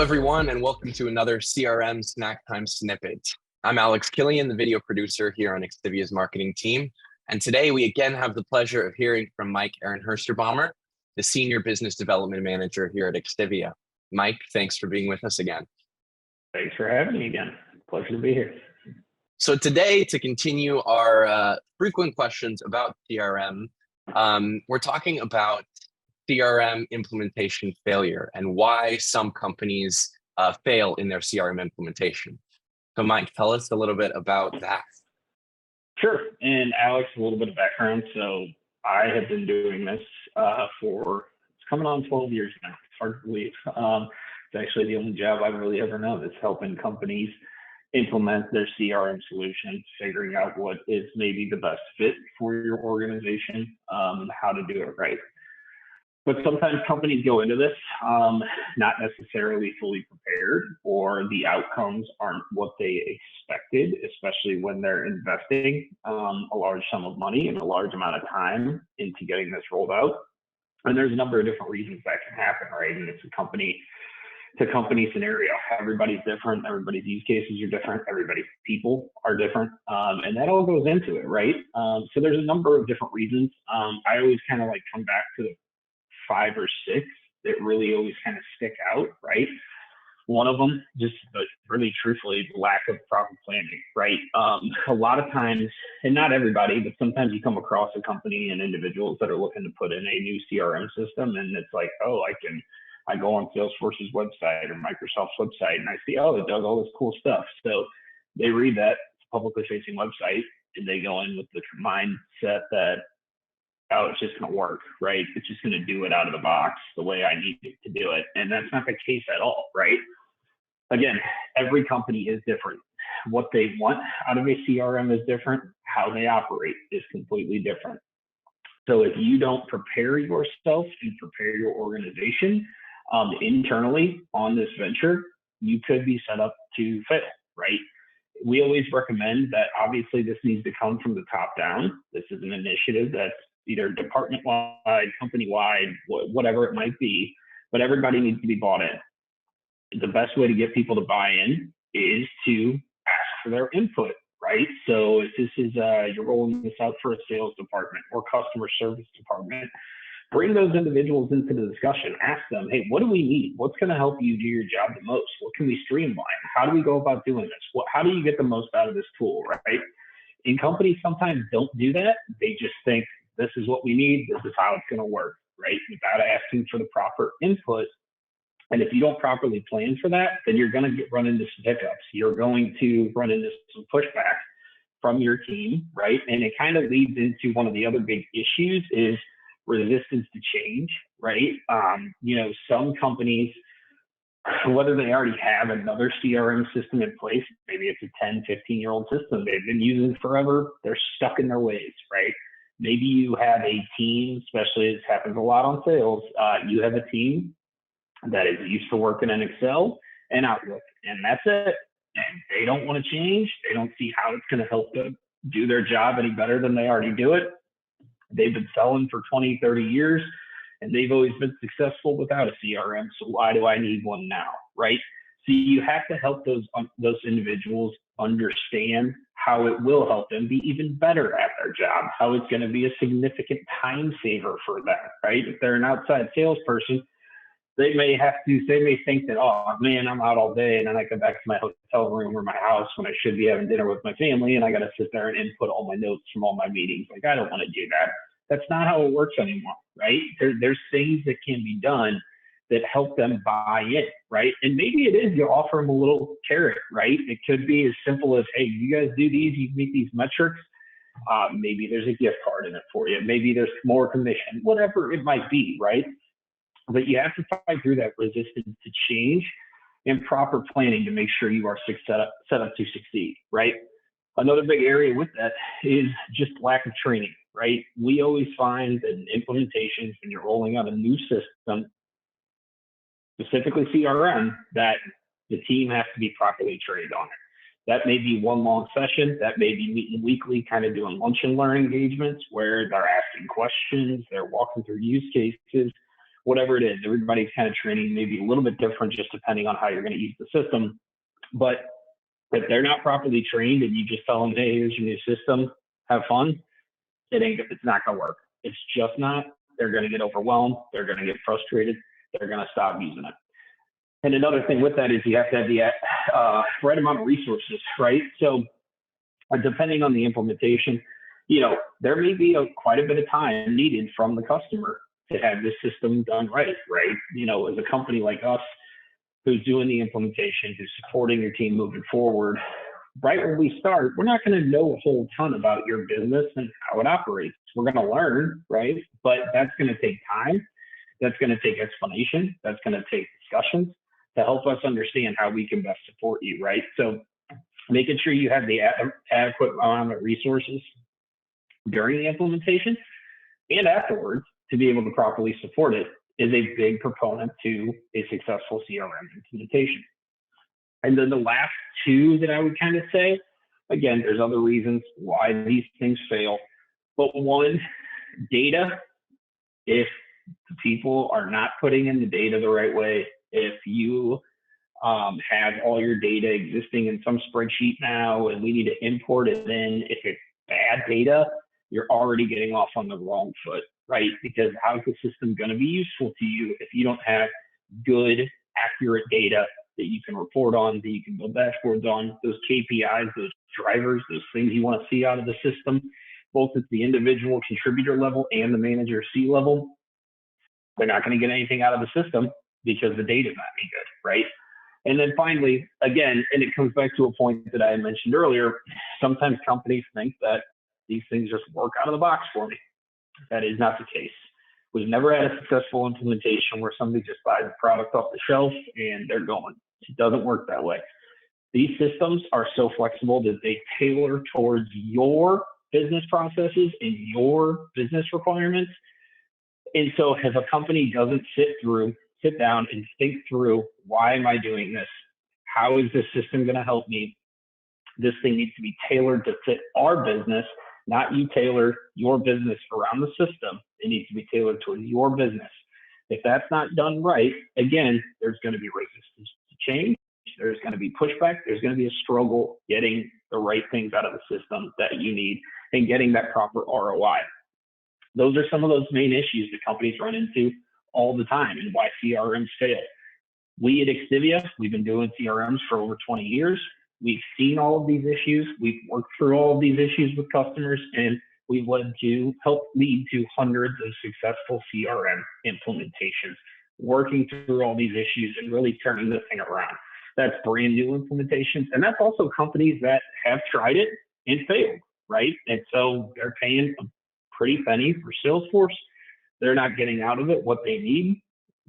everyone, and welcome to another CRM Snacktime Snippet. I'm Alex Killian, the video producer here on XTIVIA'S marketing team. And today we again have the pleasure of hearing from Mike Ahrenhoersterbaeumer, the Senior Business Development Manager here at XTIVIA. Mike, thanks for being with us again. Thanks for having me again. Pleasure to be here. So today, to continue our frequent questions about CRM, we're talking about CRM implementation failure and why some companies fail in their CRM implementation. So Mike, tell us a little bit about that. Sure. And Alex, a little bit of background. So I have been doing this it's coming on 12 years now. It's hard to believe. It's actually the only job I've really ever known is helping companies implement their CRM solution, figuring out what is maybe the best fit for your organization, how to do it right. But sometimes companies go into this not necessarily fully prepared, or the outcomes aren't what they expected, especially when they're investing a large sum of money and a large amount of time into getting this rolled out. And there's a number of different reasons that can happen, right? And it's a company scenario. Everybody's different. Everybody's use cases are different. Everybody's people are different. And that all goes into it, right? So there's a number of different reasons. I always kind of like come back to the 5 or 6 that really always kind of stick out, right? One of them, just but really truthfully, lack of proper planning, right? A lot of times, and not everybody, but sometimes you come across a company and individuals that are looking to put in a new CRM system, and it's like, oh, I go on Salesforce's website or Microsoft's website, and I see, oh, it does all this cool stuff. So they read that publicly facing website, and they go in with the mindset that, oh, it's just going to work, right? It's just going to do it out of the box the way I need it to do it. And that's not the case at all, right? Again, every company is different. What they want out of a CRM is different. How they operate is completely different. So if you don't prepare yourself and prepare your organization internally on this venture, you could be set up to fail, right? We always recommend that obviously this needs to come from the top down. This is an initiative that's either department-wide, company-wide, whatever it might be, but everybody needs to be bought in. The best way to get people to buy in is to ask for their input, right? So if this is, you're rolling this out for a sales department or customer service department, bring those individuals into the discussion. Ask them, hey, what do we need? What's going to help you do your job the most? What can we streamline? How do we go about doing this? How do you get the most out of this tool, right? And companies sometimes don't do that. They just think, this is what we need, this is how it's going to work, right? Without asking for the proper input. And if you don't properly plan for that, then you're going to run into some hiccups. You're going to run into some pushback from your team, right? And it kind of leads into one of the other big issues is resistance to change, right? Some companies, whether they already have another CRM system in place, maybe it's a 10, 15-year-old system they've been using forever, they're stuck in their ways, right? Maybe you have a team, especially this happens a lot on sales, you have a team that is used to working in Excel and Outlook, and that's it. And they don't want to change. They don't see how it's going to help them do their job any better than they already do it. They've been selling for 20, 30 years, and they've always been successful without a CRM, so why do I need one now, right? So you have to help those individuals understand how it will help them be even better at their job, how it's going to be a significant time saver for them, right? If they're an outside salesperson, they may think that, oh man, I'm out all day and then I come back to my hotel room or my house when I should be having dinner with my family and I got to sit there and input all my notes from all my meetings. Like, I don't want to do that. That's not how it works anymore, right? There's things that can be done that help them buy in, right? And maybe it is you offer them a little carrot, right? It could be as simple as, hey, you guys do these, you meet these metrics. Maybe there's a gift card in it for you. Maybe there's more commission, whatever it might be, right? But you have to fight through that resistance to change and proper planning to make sure you are set up to succeed, right? Another big area with that is just lack of training, right? We always find that in implementations, when you're rolling out a new system, specifically CRM, that the team has to be properly trained on it. That may be one long session. That may be meeting weekly, kind of doing lunch and learn engagements where they're asking questions, they're walking through use cases, whatever it is. Everybody's kind of training maybe a little bit different just depending on how you're going to use the system. But if they're not properly trained and you just tell them, hey, here's your new system, have fun, it's not going to work. It's just not. They're going to get overwhelmed. They're going to get frustrated. They're going to stop using it. And another thing with that is you have to have the right amount of resources, right? So depending on the implementation, there may be quite a bit of time needed from the customer to have this system done right? As a company like us who's doing the implementation, who's supporting your team moving forward, right when we start, we're not going to know a whole ton about your business and how it operates. We're going to learn, right? But that's going to take time. That's going to take explanation. That's going to take discussions to help us understand how we can best support you, right? So making sure you have the adequate amount of resources during the implementation and afterwards to be able to properly support it is a big proponent to a successful CRM implementation. And then the last two that I would kind of say, again, there's other reasons why these things fail, but one, data. If people are not putting in the data the right way, if you have all your data existing in some spreadsheet now and we need to import it in, if it's bad data, you're already getting off on the wrong foot, right? Because how's the system going to be useful to you if you don't have good, accurate data that you can report on, that you can build dashboards on, those KPIs, those drivers, those things you want to see out of the system, both at the individual contributor level and the manager C level. They're not going to get anything out of the system because the data is not any good, right? And then finally, again, and it comes back to a point that I mentioned earlier, sometimes companies think that these things just work out of the box for me. That is not the case. We've never had a successful implementation where somebody just buys a product off the shelf and they're going. It doesn't work that way. These systems are so flexible that they tailor towards your business processes and your business requirements. And so if a company doesn't sit down and think through, why am I doing this? How is this system going to help me? This thing needs to be tailored to fit our business, not you tailor your business around the system. It needs to be tailored towards your business. If that's not done right, again, there's going to be resistance to change. There's going to be pushback. There's going to be a struggle getting the right things out of the system that you need and getting that proper ROI. Those are some of those main issues that companies run into all the time and why CRMs fail. We at XTIVIA, we've been doing CRMs for over 20 years. We've seen all of these issues. We've worked through all of these issues with customers, and we've helped lead to hundreds of successful CRM implementations, working through all these issues and really turning the thing around. That's brand new implementations. And that's also companies that have tried it and failed, right? And so they're paying a pretty penny for Salesforce. They're not getting out of it what they need.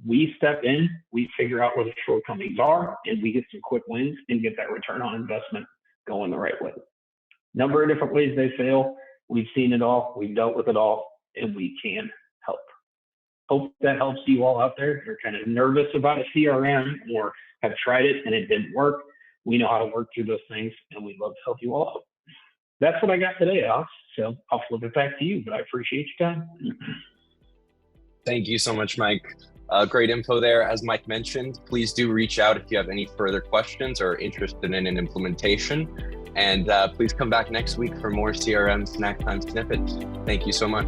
We step in, we figure out where the shortcomings are, and we get some quick wins and get that return on investment going the right way. Number of different ways they fail. We've seen it all. We've dealt with it all, and we can help. Hope that helps you all out there. If you're kind of nervous about a CRM or have tried it and it didn't work, we know how to work through those things, and we'd love to help you all out. That's what I got today, Alex. So I'll flip it back to you, but I appreciate your time. Thank you so much, Mike. Great info there. As Mike mentioned, please do reach out if you have any further questions or interested in an implementation. And please come back next week for more CRM Snacktime Snippets. Thank you so much.